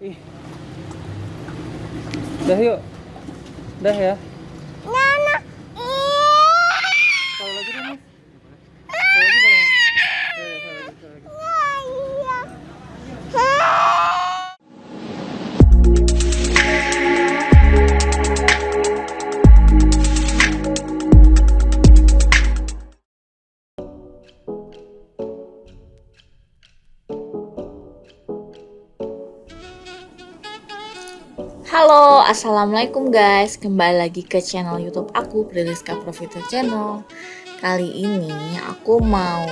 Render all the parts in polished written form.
Ih, dah yuk, dah ya. Kalau lagi nih, Mas. Kalau lagi boleh. Ya, kalau lagi. Halo, assalamualaikum guys. Kembali lagi ke channel YouTube aku, Priliska Profita Channel. Kali ini aku mau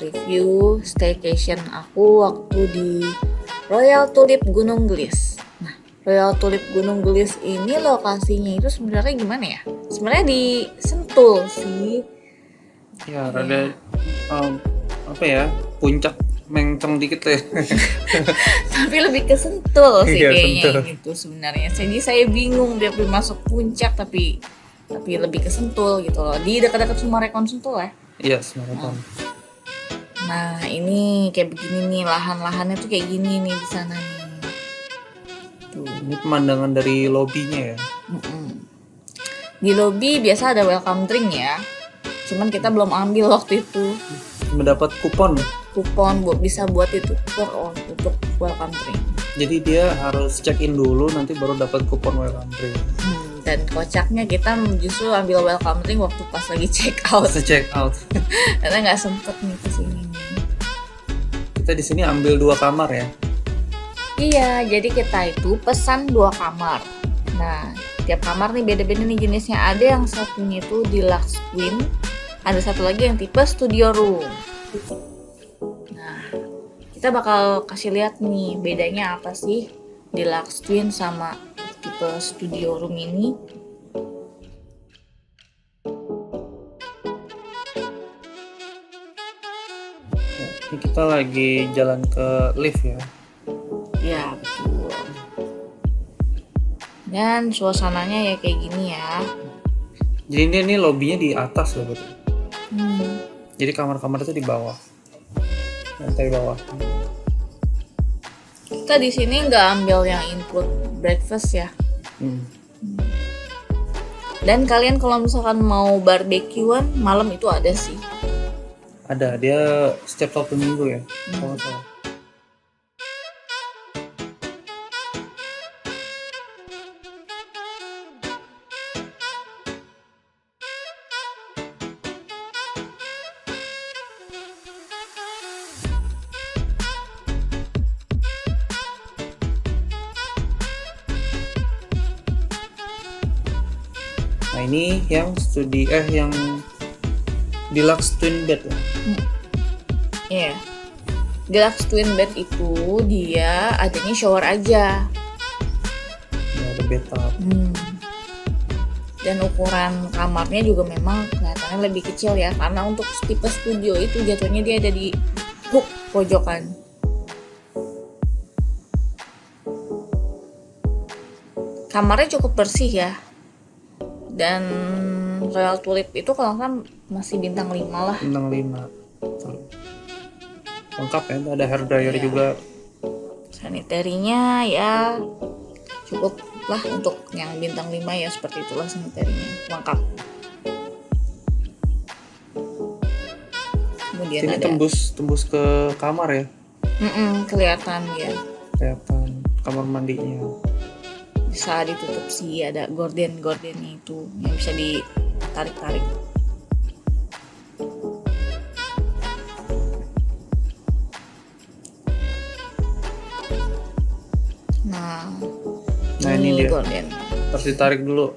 review staycation aku waktu di Royal Tulip Gunung Gelis. Nah, Royal Tulip Gunung Gelis ini lokasinya itu sebenarnya gimana ya? Sebenarnya di Sentul sih. Ya, rada apa ya? Puncak mencong dikit ya. Tapi lebih ke Sentul sih Iya, kayaknya Sentul. gitu sebenarnya. Jadi saya bingung dia masuk puncak tapi lebih ke Sentul gitu loh. Di dekat-dekat Sumarekon Sentul ya. Iya, Semarang. Nah, ini kayak begini nih, lahan-lahannya tuh kayak gini nih di sana nih. Tuh. Ini pemandangan dari lobinya ya. Di lobi biasa ada welcome drink ya. Cuman kita belum ambil waktu itu Mendapat kupon. kupon bisa buat itu untuk welcome drink. Jadi dia harus check in dulu, nanti baru dapat kupon welcome drink. Dan kocaknya kita justru ambil welcome drink waktu pas lagi check out. Pas check out. Karena nggak sempet nih kesini nih. Kita di sini ambil 2 kamar ya. Iya, jadi kita itu pesan 2 kamar. Nah, tiap kamar nih beda-beda nih jenisnya. Ada yang satunya itu deluxe queen, ada satu lagi yang tipe studio room. Nah, kita bakal kasih lihat nih bedanya apa sih deluxe queen sama tipe studio room ini. Ya, ini kita lagi jalan ke lift ya. Ya, betul. Dan suasananya ya kayak gini ya. Jadi ini lobbynya di atas loh, betul. Hmm. Jadi kamar-kamar itu di bawah, lantai bawah. Kita di sini nggak ambil yang include breakfast ya. Dan kalian kalau misalkan mau barbekyuan malam itu ada sih. Ada, dia setiap Sabtu Minggu ya, kalau nggak salah. Nah ini yang yang deluxe twin bed ya. Iya. Deluxe twin bed itu dia adanya shower aja. Ya, ada bathtub. Dan ukuran kamarnya juga memang kelihatannya lebih kecil ya, karena untuk tipe studio itu jatuhnya dia ada di hook pojokan. Kamarnya cukup bersih ya. Dan Royal Tulip itu kalau kan masih bintang 5 lah. Bintang 5. Lengkap ya, ada hair dryer Iya. juga. Sanitarinya ya cukup lah untuk yang bintang 5 ya, seperti itulah sanitarinya, lengkap. Kemudian Sini ada tembus ke kamar ya, kelihatan ya, kelihatan kamar mandinya. bisa ditutup sih, ada gorden-gordennya itu yang bisa ditarik-tarik. Nah ini dia, gorden. harus ditarik dulu.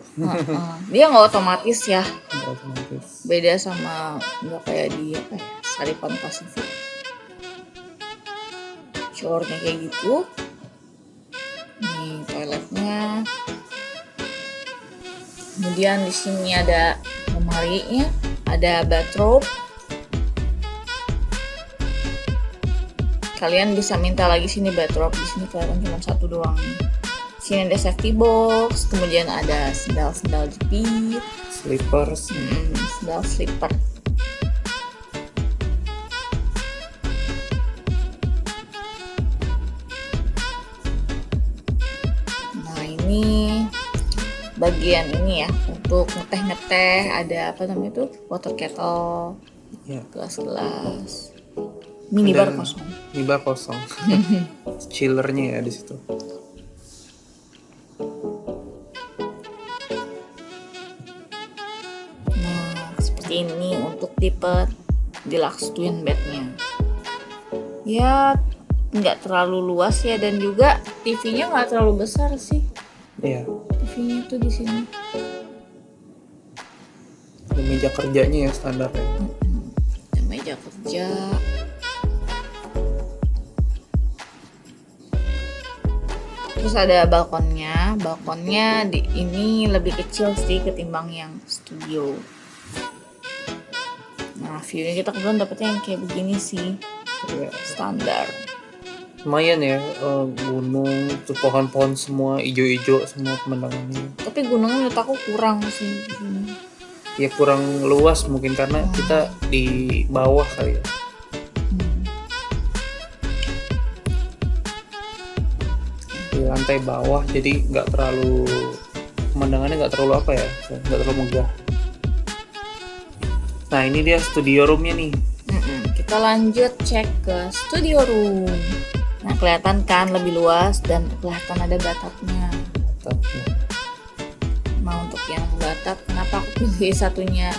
Dia nggak otomatis ya, Nggak otomatis. beda sama nggak kayak di Saripan Pasifik. Showernya kayak gitu. Nih toiletnya. Kemudian di sini ada lemarinya, ada bathrobe. Kalian bisa minta lagi sini bathrobe, di sini kelihatan cuma satu doang. Sini ada safety box, kemudian ada sendal-sendal jepit, Slippers. sendal slipper. ini bagian ini ya untuk ngeteh-ngeteh, ada apa namanya itu, water kettle, Ya. gelas-gelas. Minibar kosong. Minibar kosong. Chillernya ya di situ. Nah, seperti ini untuk tipe deluxe twin bednya. Ya, nggak terlalu luas ya, dan juga TV-nya nggak terlalu besar sih. Iya. TV-nya tuh di sini. Dan meja kerjanya ya standarnya. Dan meja kerja. Terus ada balkonnya. Balkonnya ini lebih kecil sih ketimbang yang studio. Nah, view-nya kita kebetulan dapetnya yang kayak begini sih, Ya. standar. Lumayan ya, gunung, terus pohon-pohon semua ijo-ijo semua pemandangannya. Tapi gunungnya menurut aku kurang sih di sini. Ya kurang luas mungkin karena kita di bawah kali ya. Di lantai bawah, jadi nggak terlalu, pemandangannya nggak terlalu apa ya, nggak terlalu megah. Nah ini dia studio roomnya nih. Kita lanjut cek ke studio room. Nah, kelihatan kan lebih luas dan kelihatan ada batapnya. Nah, untuk yang batap, kenapa aku pilih satunya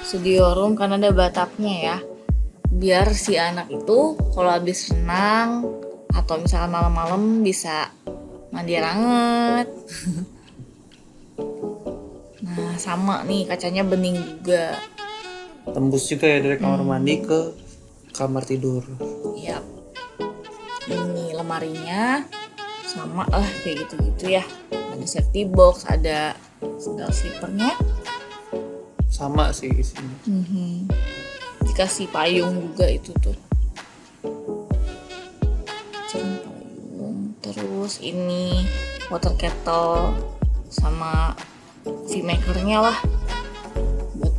studio room? Karena ada batapnya ya. Biar si anak itu kalau habis renang atau misalkan malam-malam bisa mandi air hangat. Nah, sama nih, kacanya bening juga. Tembus juga ya dari kamar mandi ke kamar tidur. Yap. Ini lemarinya sama lah kayak gitu-gitu ya. Ada safety box, ada sandal slippernya. Sama sih isinya. Dikasih payung juga itu tuh. Payung. Terus ini water kettle sama coffee makernya lah.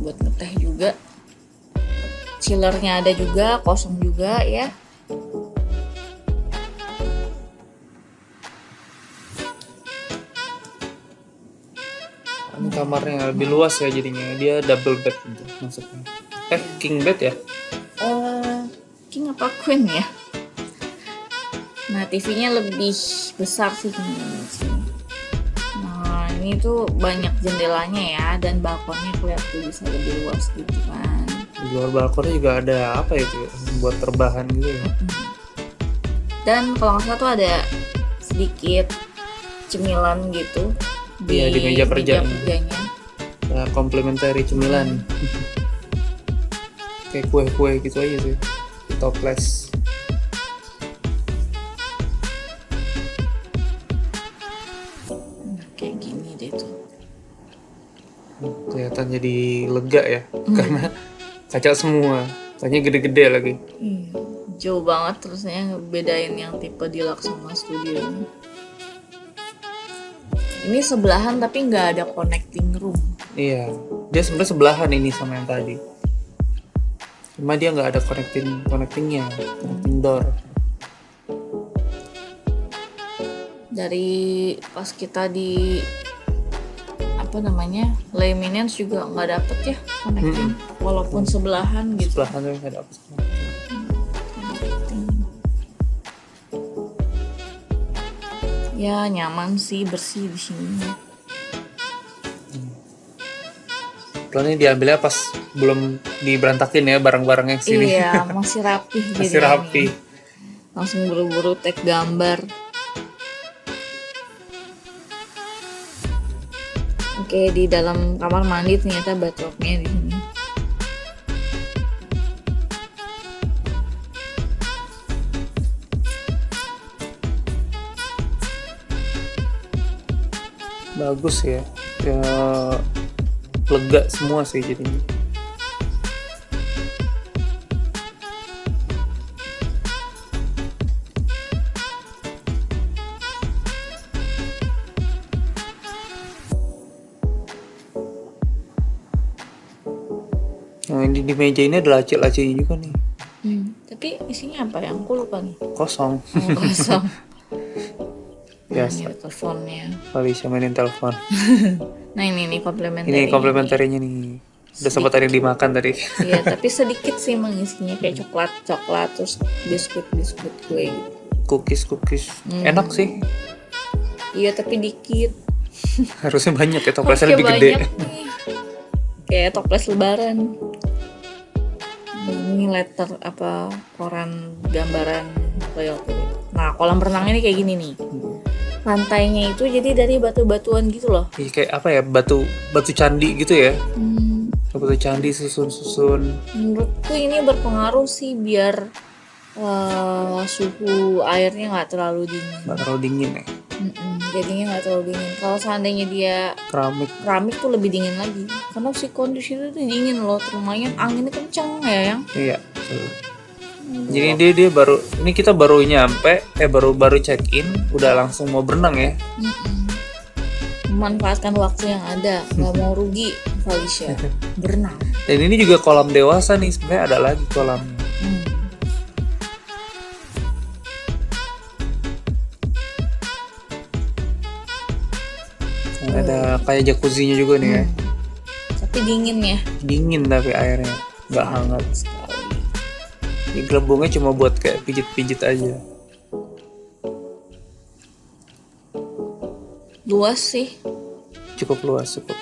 Buat ngeteh juga. Chillernya ada juga, kosong juga ya. Ini kamarnya lebih luas ya jadinya, dia double bed gitu maksudnya. King bed ya? King apa queen ya? Nah, TV-nya lebih besar sih di sini. Nah, ini tuh banyak jendelanya ya, dan balkonnya kelihatan bisa lebih luas gitu kan. Di luar balkonnya juga ada apa itu ya, buat terbahan gitu ya. Dan kalau nggak salah tuh ada sedikit cemilan gitu Iya, di meja kerjanya. Ya, komplementari cemilan. Kayak kue-kue gitu aja sih, di toples. Kayak gini deh tuh. Kelihatan jadi lega ya, karena kaca semua, kacanya gede-gede lagi. Jauh banget terusnya bedain yang tipe deluxe sama studio ini. Ini sebelahan tapi nggak ada connecting room. Iya, dia sebenarnya sebelahan ini sama yang tadi. Cuma dia nggak ada connecting door. Dari pas kita di lay maintenance juga nggak dapet ya connecting, walaupun sebelahan gitu. Sebelahan tuh nggak dapet. Ya nyaman sih, bersih di sini. Plannya diambilnya pas belum diberantakin ya barang-barangnya sini. Iya, masih rapi. Masih rapi. Langsung buru-buru tag gambar. Oke, di dalam kamar mandi ternyata bathtubnya di sini. Bagus ya, lega semua sih jadinya. Nah ini di meja ini ada laci-lacinya juga nih. Tapi isinya apa ya? Aku lupa nih. Kosong. Kosong. Biasa. teleponnya. Falisha mainin telepon. Nah ini komplementer. Ini komplementernya nih. Udah sempat ada yang dimakan tadi. Iya, tapi sedikit sih emang isinya kayak coklat terus biskuit kue gitu. Cookies. Enak sih. Iya, tapi dikit. Harusnya banyak ya, toplesnya Oke, lebih gede. banyak nih. Kayak toples lebaran. Ini letter apa koran gambaran royalty. Nah, kolam renang ini kayak gini nih. Lantainya itu jadi dari batu-batuan gitu loh. Iya, kayak apa ya, batu candi gitu ya. Batu candi susun. Menurutku ini berpengaruh sih biar suhu airnya nggak terlalu dingin. Nggak terlalu dingin ya. Jadinya nggak terlalu dingin. Kalau seandainya dia keramik tuh lebih dingin lagi. Karena si kondisi itu tuh dingin loh. Lumayan anginnya kenceng ya yang. Iya. Jadi dia baru, ini kita baru nyampe, baru check in, udah langsung mau berenang ya. Memanfaatkan waktu yang ada, nggak mau rugi, Falisha. Berenang. Dan ini juga kolam dewasa nih, sebenarnya ada lagi kolamnya. Ada kayak jacuzzinya juga nih ya. Tapi dingin ya. Dingin tapi airnya, nggak hangat. Ini gelembungnya cuma buat kayak pijit-pijit aja. Luas sih. Cukup luas, cukup.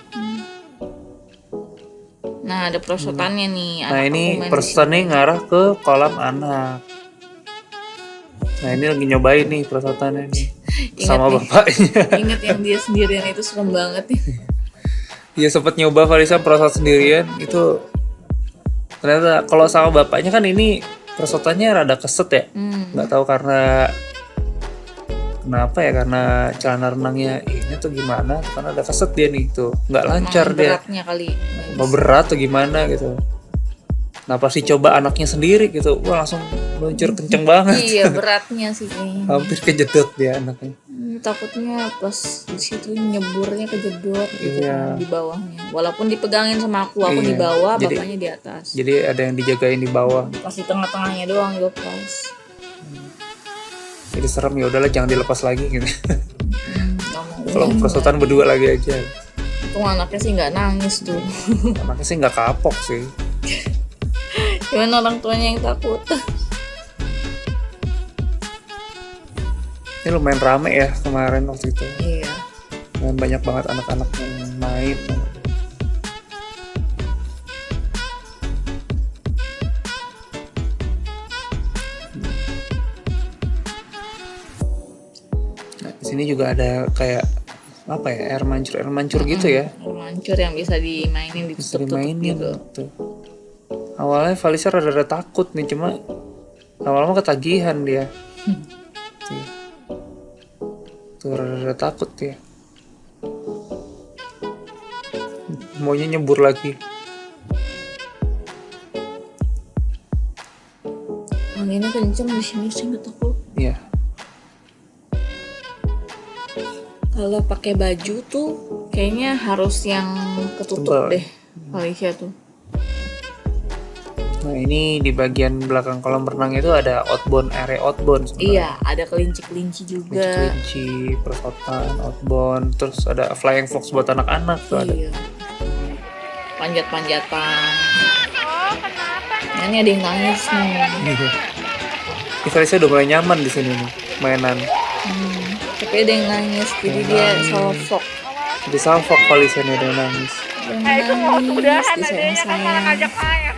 Nah, ada perosotannya nih. Nah, ini perosotannya ngarah ke kolam anak. Nah, ini lagi nyobain nih perosotannya nih. Sama bapaknya. Ingat yang dia sendirian itu serem banget nih. Iya, sempet nyoba Falisha perosot sendirian itu. Ternyata kalau sama bapaknya kan ini perosotannya rada keset ya. Nggak tahu kenapa ya, karena celana renangnya ini tuh gimana, karena ada keset dia nih tuh, nggak lancar dia. Beratnya kali. Mau berat atau gimana gitu. Nah pas dicoba anaknya sendiri gitu, wah langsung meluncur kenceng banget. Iya, beratnya sih kayaknya. Hampir kejedot dia anaknya. Takutnya pas di situ nyeburnya kejedot gitu Iya. di bawahnya. Walaupun dipegangin sama aku di Iya. bawah, Jadi- bapaknya di atas. Jadi ada yang dijagain di bawah. Pas di tengah-tengahnya doang lepas. Jadi serem, ya udahlah jangan dilepas lagi gitu. Nggak mau. Kalau perosotan berdua lagi aja. Untung anaknya sih nggak nangis tuh. Anaknya sih nggak kapok sih. Cuman orang tuanya yang takut. Ini lumayan rame ya kemarin waktu itu. Iya. Dan banyak banget anak-anak yang main. Nah, di sini juga ada kayak apa ya, air mancur gitu ya. Mancur yang bisa dimainin Bisa ditutup dimainin gitu. tuh. Awalnya Falisha rada takut nih, cuma lama-lama ketagihan dia. Tuh rada takut dia. Maunya nyebur lagi. Anginnya kenceng di sini sih nggak tahu. Iya. Kalau pakai baju tuh kayaknya harus yang ketutup Tebal. deh, Falisha tuh. Nah ini di bagian belakang kolam renang itu ada area outbound sebenarnya. Iya, ada kelinci-kelinci juga. Kelinci, perosotan, outbound, terus ada flying fox buat anak-anak tuh ada. Iya. Panjat-panjatan. Nah, ini ada yang nangis nih. Ini Falisha udah mulai nyaman di sini nih mainan. Tapi ada yang nangis, jadi dia salfok. Di salfok Falisha nih ada yang nangis. Itu mau udahan, adanya kan malah ngajak main.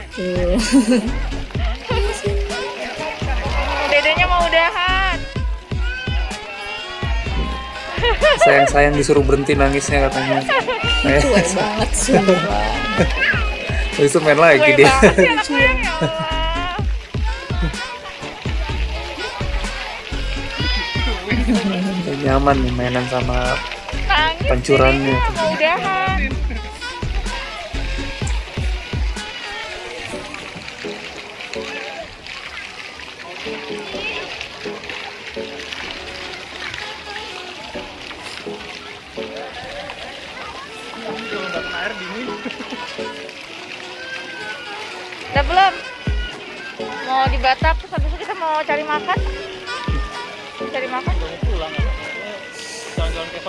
Dedenya mau udahan. Sayang-sayang disuruh berhenti nangisnya katanya. Cuek banget sumpah. Habis itu main lagi dia. Nyaman nih mainan sama pancurannya. Mau udahan. Udah belum? Mau di Batak terus habis itu kita mau cari makan? Cari makan? Dia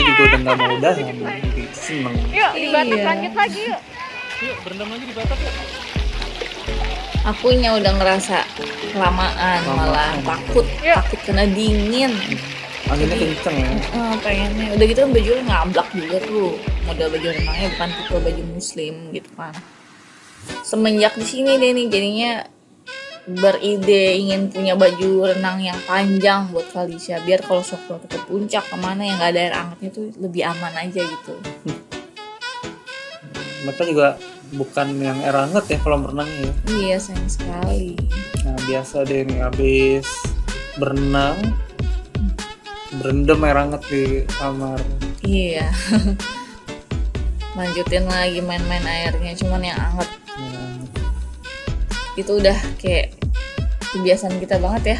juga udah nggak mau udahan, jadi seneng. Yuk di Batak Iya. lanjut lagi yuk. Akunya udah ngerasa kelamaan, malah takut Yuk. takut kena dingin. Anginnya kenceng ya. Pengennya udah gitu kan baju ngablak juga tuh, model baju renangnya bukan tipe baju muslim gitu kan. Semenjak di sini deh nih jadinya beride ingin punya baju renang yang panjang buat Felicia, biar kalau sewaktu ke puncak kemana yang nggak ada air hangatnya tuh lebih aman aja gitu. Mereka juga bukan yang air hangat ya kolam renangnya ya. Iya sayang sekali. Nah biasa deh nih habis berenang berendam air hangat di kamar. Iya. Lanjutin lagi main-main airnya, cuman yang anget. Nah, Itu udah kayak kebiasaan kita banget ya.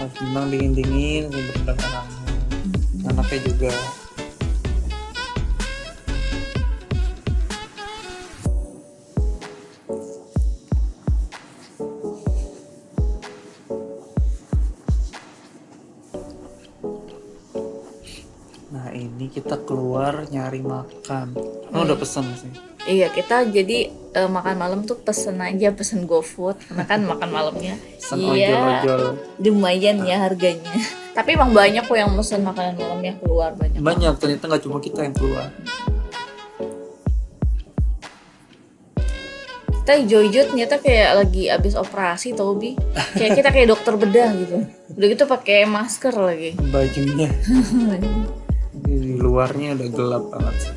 Pas berenang dingin-dingin berendam air hangat. Anaknya juga. Nah ini kita keluar nyari makan. Udah pesen sih. Iya, kita jadi makan malam tuh pesen GoFood karena kan makan malamnya. Pesen Iya, ojol-ojol. lumayan ya harganya. Tapi emang banyak kok yang pesen makanan malamnya keluar banyak. Banyak ternyata nggak cuma kita yang keluar. Kita hijau-hijau ternyata kayak lagi abis operasi tau Bi. Kayak kita kayak dokter bedah gitu. Udah gitu pakai masker lagi. Bajunya di luarnya udah gelap banget sih.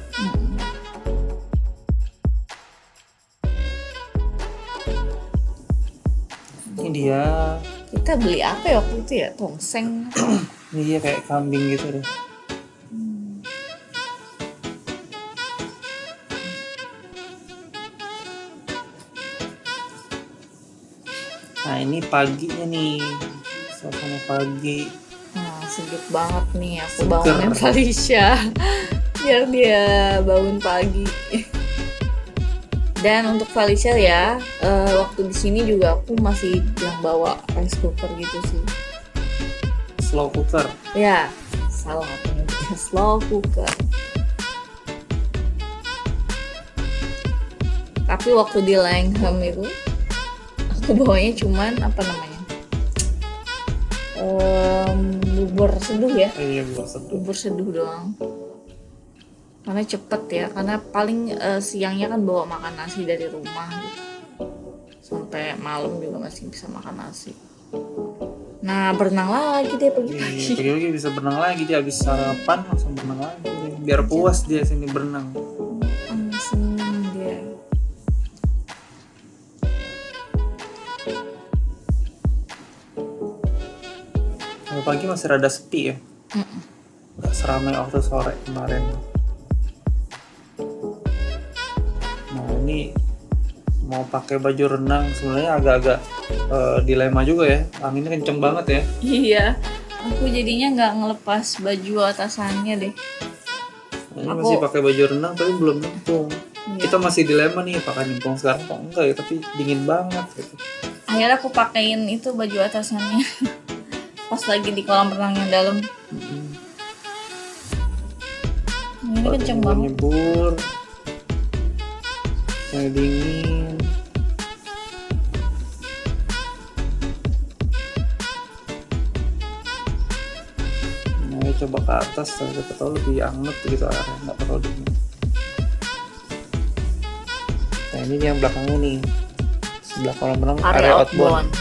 Ini dia. Kita beli apa ya waktu itu ya? Tongseng. Ini dia kayak kambing gitu deh. Nah ini paginya nih, suasana pagi. Nah, sejuk banget nih aku Seger. bangunin Felicia biar dia bangun pagi. Dan untuk Felicia ya, waktu di sini juga aku masih yang bawa rice cooker gitu sih. Slow cooker. Ya, salah aku nyebutnya slow cooker. Tapi waktu di Langham itu, aku bawanya cuman apa namanya? Bubur seduh ya. Iya buat seduh. Bubur seduh doang, karena cepet ya, karena paling siangnya kan bawa makan nasi dari rumah gitu, sampai malam juga masih bisa makan nasi. Nah berenang lagi deh pagi-pagi. Pagi-pagi bisa berenang lagi dia habis sarapan langsung berenang lagi. Biar puas dia sini berenang. Seneng dia. Kalau pagi masih rada sepi ya. Nggak seramai waktu sore kemarin. Nah ini mau pakai baju renang sebenarnya agak-agak dilema juga ya. Anginnya kenceng banget ya. Iya, aku jadinya nggak ngelepas baju atasannya deh. Nah, ini masih pakai baju renang tapi belum nyempung. Iya. Kita masih dilema nih pakai nyempung sekarang kok enggak ya, tapi dingin banget gitu. Akhirnya aku pakein itu baju atasannya pas lagi di kolam renang yang dalam. Ini kenceng banget. Nyebur. Yang dingin. Nah, coba ke atas, siapa tahu lebih anget gitu airnya, nggak terlalu dingin. Nah ini yang belakangnya nih, sebelah kolam renang Area outbound.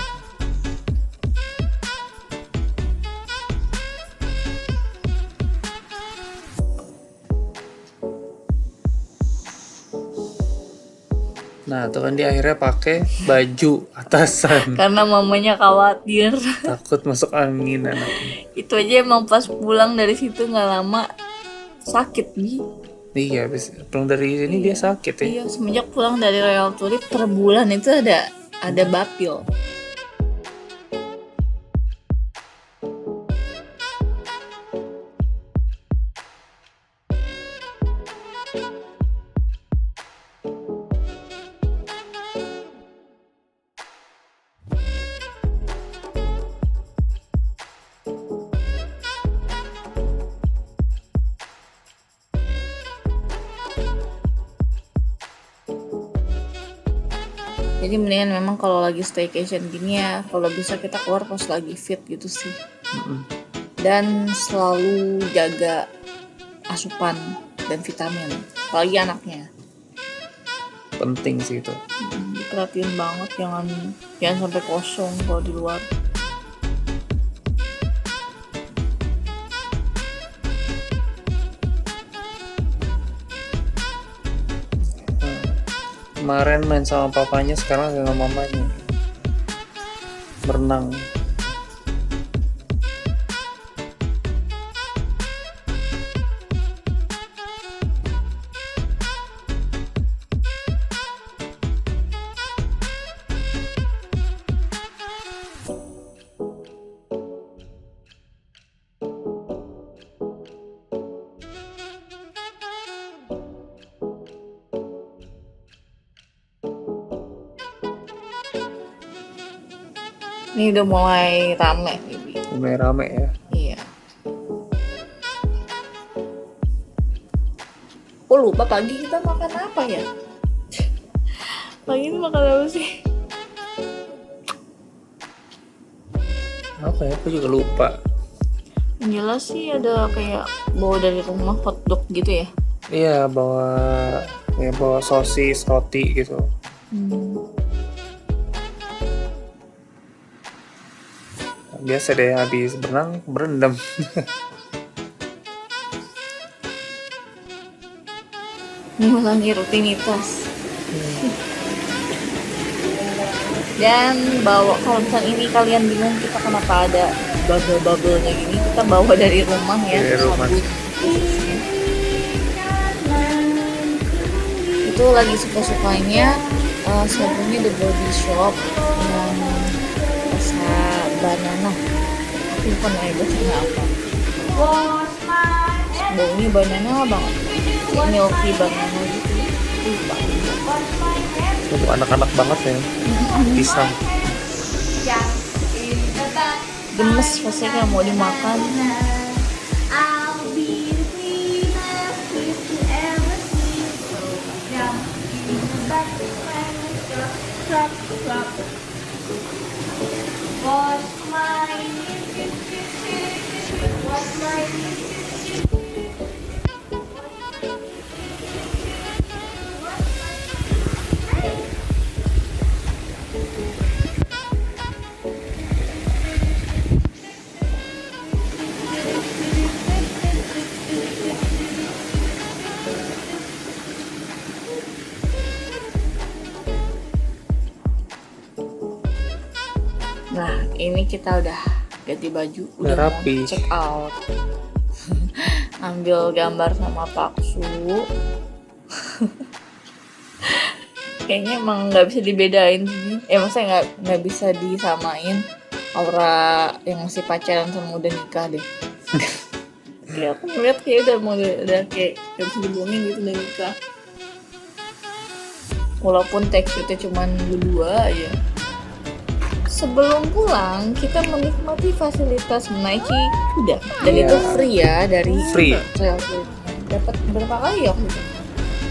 Nah tuh kan dia akhirnya pakai baju atasan, Karena mamanya khawatir. takut masuk angin anaknya. Itu aja emang pas pulang dari situ nggak lama sakit Bi. Iya, habis pulang dari sini dia sakit ya. Iya, semenjak pulang dari Royal Tulip per bulan itu ada bapil. Jadi mendingan memang kalau lagi staycation gini ya, kalau bisa kita keluar pas lagi fit gitu sih. Dan selalu jaga asupan dan vitamin, apalagi anaknya. Penting sih itu. Diperhatiin banget, jangan sampai kosong kalau di luar. Kemarin main sama papanya, sekarang dengan mamanya berenang. Ini udah mulai rame, Bibi. Mulai rame ya. Iya. Aku lupa pagi kita makan apa ya? Pagi ini makan apa sih? Apa ya? Aku juga lupa. Yang jelas sih ada kayak bawa dari rumah hotdog gitu ya. Iya, bawa sosis, roti gitu. Biasa deh, habis berenang berendam. Mengulangi rutinitas. Dan bawa, kalau misalnya ini kalian bingung kita kenapa ada bubble-bubblenya gini, kita bawa dari rumah ya. Dari rumah. Sabun khususnya. Itu lagi suka-sukanya sabunnya The Body Shop yang rasa banana. Aku lupa namanya bacanya apa. Baunya banana banget, kayak milky banana gitu. Lupa. Untuk anak-anak banget ya. Pisang. Gemes pasti kayak mau dimakan. Nah, ini kita udah ganti baju, udah mau rapi. check out. Ambil gambar sama Pak Su. Kayaknya emang nggak bisa dibedain sih. Maksudnya nggak bisa disamain aura yang masih pacaran sama udah nikah deh. Kayak aku ngeliat kayak udah kayak nggak bisa dibohongin gitu udah nikah. Walaupun teksturnya cuman berdua aja. Sebelum pulang kita menikmati fasilitas menaiki kuda dan Iya. itu free ya dari Free. trail trip. Dapat berapa kali ya waktu itu?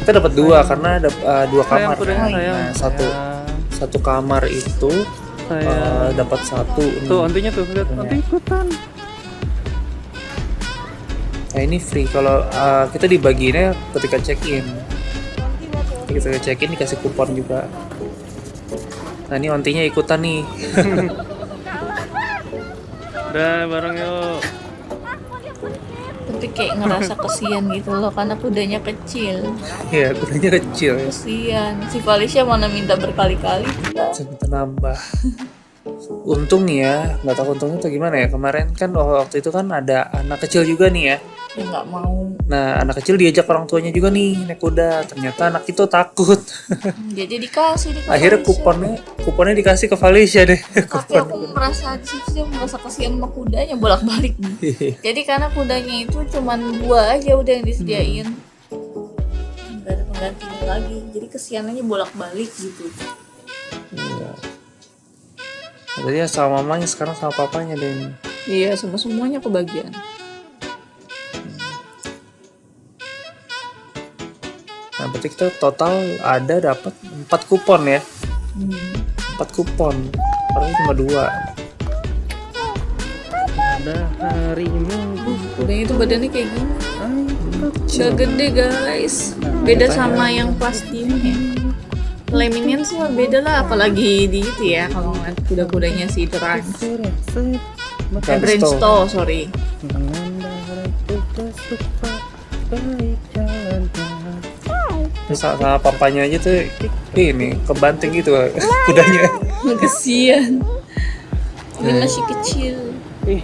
Kita dapat dua karena ada dua kamar. sayang. Nah, satu kamar itu dapat satu. Tuh ontinya tuh, lihat onti ikutan. Nah ini free kalau kita dibagiinnya ketika check-in. Ketika check-in dikasih kupon juga. Nah ini ontinya ikutan nih. Udah bareng yuk. Tapi kayak ngerasa kesian gitu loh karena kudanya kecil. Iya kudanya kecil ya. Kesian. Si Felicia mana minta berkali-kali. Saya minta nambah. Untung nih ya, nggak tahu untungnya tuh gimana ya. Kemarin kan waktu itu kan ada anak kecil juga nih ya. Ya nggak mau. Nah anak kecil diajak orang tuanya juga nih naik kuda. Ternyata anak itu takut. Jadi dikasih di Akhirnya kuponnya dikasih ke Felicia deh. Tapi aku merasa kasihan sama kudanya bolak-balik nih. Jadi karena kudanya itu cuman 2 aja udah yang disediain. Nggak ada penggantinya lagi. Jadi kesianannya bolak-balik gitu. Iya. Jadi ya sama mamanya sekarang sama papanya deh ini. Iya, semuanya kebagian. Nah berarti kita total ada dapat 4 kupon ya. 4 kupon. Harusnya cuma 2. Ada hari Minggu. Kudanya itu badannya kayak gini. Kecil. Udah gede guys. Beda sama yang plastiknya ya. Leminian sih beda lah, apalagi di itu ya kalau ngeliat kuda-kudanya si Trans. Brainstorm, sorry. Terus sama papanya aja tuh ini kebanting gitu kudanya. Kesian. Ini masih kecil. Ih,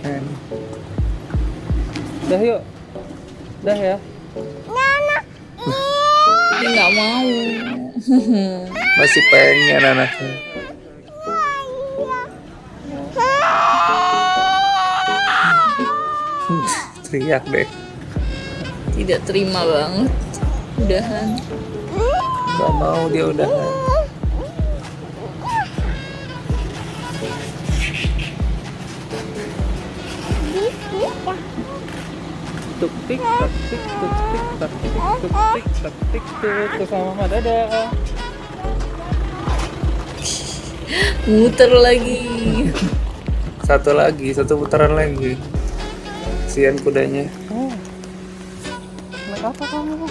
dah yuk. Dah ya. Dia nggak mau. Masih pengen anaknya. Teriak deh. Tidak terima banget. Udahan. Gak mau dia udahan. Tuk tik tak tik tuk tik tak tik tuk tik tak tik tuk sama mama dadah. Muter lagi. Satu lagi, satu putaran lagi. Kasian kudanya. Naik apa kamu?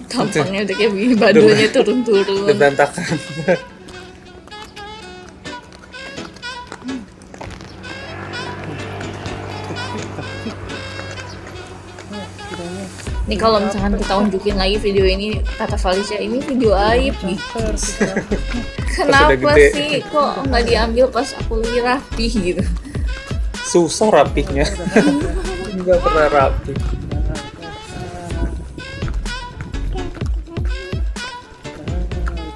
Tampangnya udah kayak begini, badannya turun-turun. Udah berantakan. Nih kalau misalkan kita unjukin lagi video ini, kata Felicia ini video aib gitu. Kenapa gede. sih kok nggak diambil pas aku lagi rapi gitu? Susah rapihnya. Nggak pernah rapi.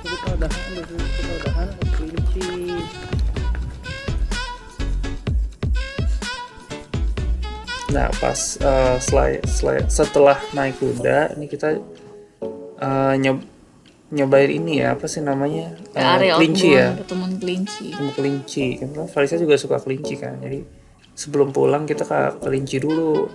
Kita udahan kelinci. Nah pas setelah naik kuda, ini kita nyobain ini ya, apa sih namanya? Area Kelinci ya. pertemuan kelinci. Sama kelinci. Karena Farisa juga suka kelinci kan. Jadi sebelum pulang kita ke kelinci dulu.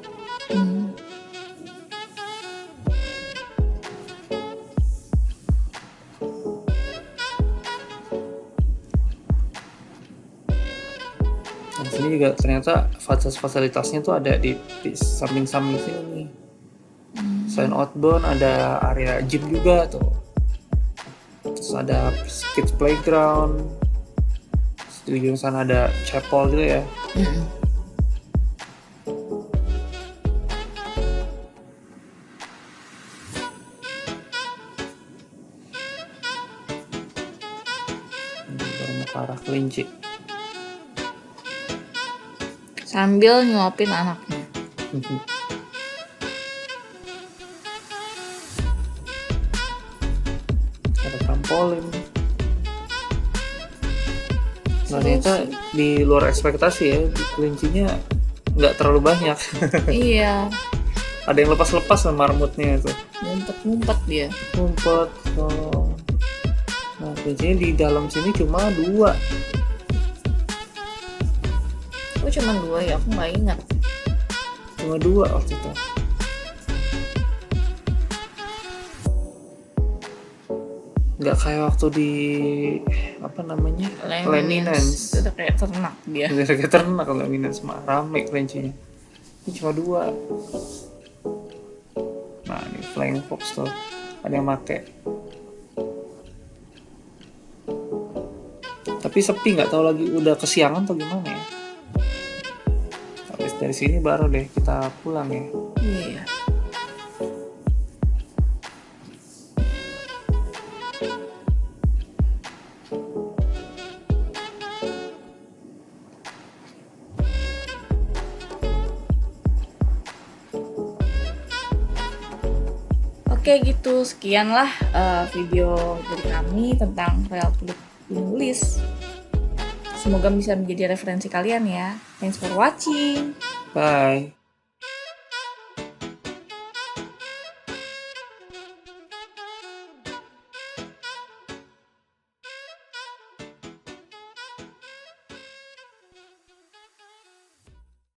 Di sini juga ternyata fasilitasnya tuh ada di samping-samping sini nih. Selain outbound ada area gym juga tuh. Terus ada kids playground. Terus di ujung sana ada chapel gitu ya. Baru mau ke arah kelinci. Sambil nyuapin anaknya. Ada trampolin. Nah, ternyata di luar ekspektasi ya, kelincinya nggak terlalu banyak. Iya, Ada yang lepas-lepas sama marmutnya itu. ngumpet-ngumpet dia. Ngumpet. Oh. Nah, kelincinya di dalam sini cuma 2. Aku cuma 2 ya, aku nggak ingat. Cuma 2 waktu itu. Nggak kayak waktu di apa namanya, Leninans. Itu udah kayak ternak dia. Udah kayak ternak Leninans, mah rame kelincinya. Ini cuma 2. Nah ini Flying Fox tuh, ada yang make. Tapi sepi, nggak tahu lagi udah kesiangan atau gimana ya. Habis dari sini baru deh kita pulang ya. Iya. Oke gitu, sekianlah video dari kami tentang Royal Tulip List. Semoga bisa menjadi referensi kalian ya. Thanks for watching. Bye.